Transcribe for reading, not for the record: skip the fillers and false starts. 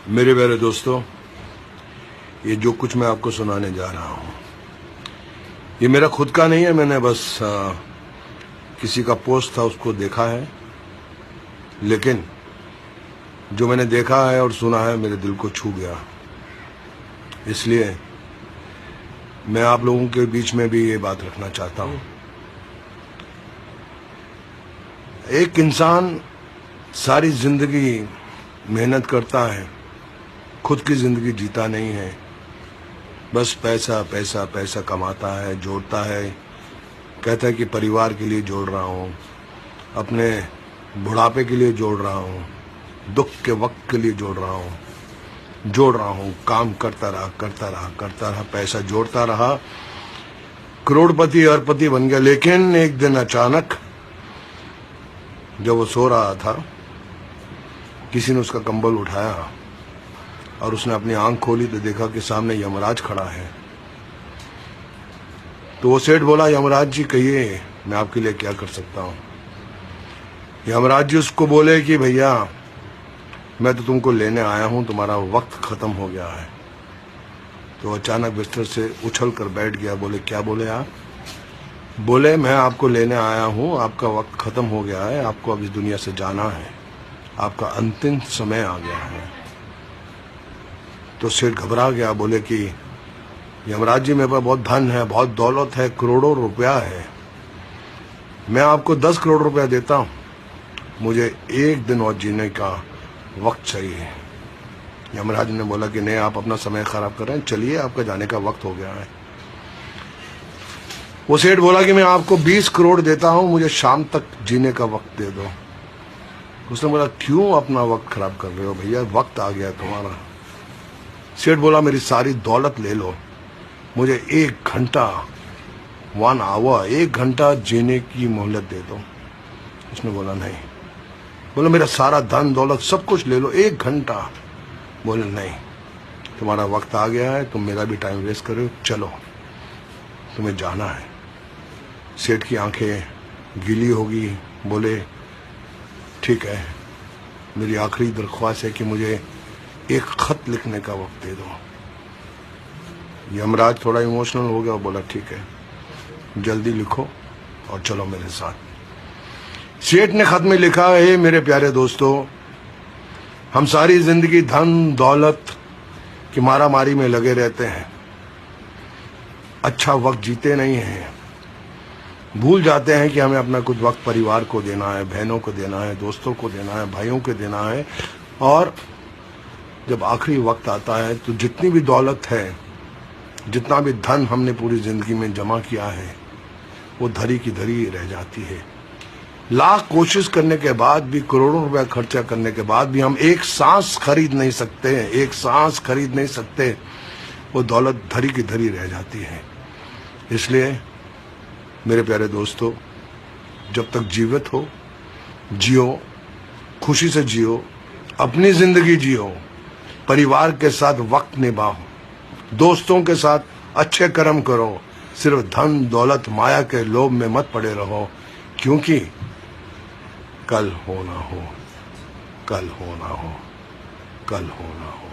मेरे प्यारे दोस्तों, ये जो कुछ मैं आपको सुनाने जा रहा हूँ ये मेरा खुद का नहीं है। मैंने बस किसी का पोस्ट था उसको देखा है, लेकिन जो मैंने देखा है और सुना है मेरे दिल को छू गया। इसलिए मैं आप लोगों के बीच में भी ये बात रखना चाहता हूँ। एक इंसान सारी जिंदगी मेहनत करता है, खुद की जिंदगी जीता नहीं है, बस पैसा पैसा पैसा कमाता है, जोड़ता है, कहता है कि परिवार के लिए जोड़ रहा हूँ, अपने बुढ़ापे के लिए जोड़ रहा हूँ, दुख के वक्त के लिए जोड़ रहा हूँ, काम करता रहा, पैसा जोड़ता रहा, करोड़पति अरबपति बन गया। लेकिन एक दिन अचानक जब वो सो रहा था, किसी ने उसका कंबल उठाया और उसने अपनी आंख खोली तो देखा कि सामने यमराज खड़ा है। तो वो सेठ बोला, यमराज जी कहिए मैं आपके लिए क्या कर सकता हूँ। यमराज जी उसको बोले कि भैया मैं तो तुमको लेने आया हूँ, तुम्हारा वक्त खत्म हो गया है। तो अचानक बिस्तर से उछल कर बैठ गया। बोले क्या बोले आप? बोले मैं आपको लेने आया हूँ, आपका वक्त खत्म हो गया है, आपको अब इस दुनिया से जाना है, आपका अंतिम समय आ गया है। तो सेठ घबरा गया। बोले कि यमराज जी मेरे पास बहुत धन है, बहुत दौलत है, करोड़ों रुपया है, मैं आपको 10 करोड़ रुपया देता हूँ, मुझे एक दिन और जीने का वक्त चाहिए। यमराज ने बोला कि नहीं, आप अपना समय खराब कर रहे हैं, चलिए आपका जाने का वक्त हो गया है। वो सेठ बोला कि मैं आपको 20 करोड़ देता हूँ, मुझे शाम तक जीने का वक्त दे दो। उसने बोला क्यों अपना वक्त खराब कर रहे हो भैया, वक्त आ गया तुम्हारा। सेठ बोला मेरी सारी दौलत ले लो, मुझे 1 घंटा 1 आवर 1 घंटा जीने की मोहलत दे दो। उसने बोला नहीं। बोला मेरा सारा धन दौलत सब कुछ ले लो, 1 घंटा। बोले नहीं, तुम्हारा वक्त आ गया है, तुम मेरा भी टाइम वेस्ट कर रहे हो, चलो तुम्हें जाना है। सेठ की आंखें गीली होगी। बोले ठीक है, मेरी आखिरी दरख्वास्त है कि मुझे एक खत लिखने का वक्त दे दो। यमराज थोड़ा इमोशनल हो गया और बोला ठीक है, जल्दी लिखो और चलो मेरे साथ। सेठ ने खत में लिखा है, मेरे प्यारे दोस्तों, हम सारी जिंदगी धन दौलत की मारामारी में लगे रहते हैं, अच्छा वक्त जीते नहीं हैं, भूल जाते हैं कि हमें अपना कुछ वक्त परिवार को देना है, बहनों को देना है, दोस्तों को देना है, भाइयों को देना है। और जब आखिरी वक्त आता है तो जितनी भी दौलत है, जितना भी धन हमने पूरी जिंदगी में जमा किया है, वो धरी की धरी रह जाती है। लाख कोशिश करने के बाद भी, करोड़ों रुपया खर्चा करने के बाद भी हम एक सांस खरीद नहीं सकते, एक सांस खरीद नहीं सकते, वो दौलत धरी की धरी रह जाती है। इसलिए मेरे प्यारे दोस्तों, जब तक जीवित हो जियो, खुशी से जियो, अपनी जिंदगी जियो, परिवार के साथ वक्त निभाओ, दोस्तों के साथ अच्छे कर्म करो, सिर्फ धन दौलत माया के लोभ में मत पड़े रहो, क्योंकि कल होना हो, कल होना हो, कल होना हो।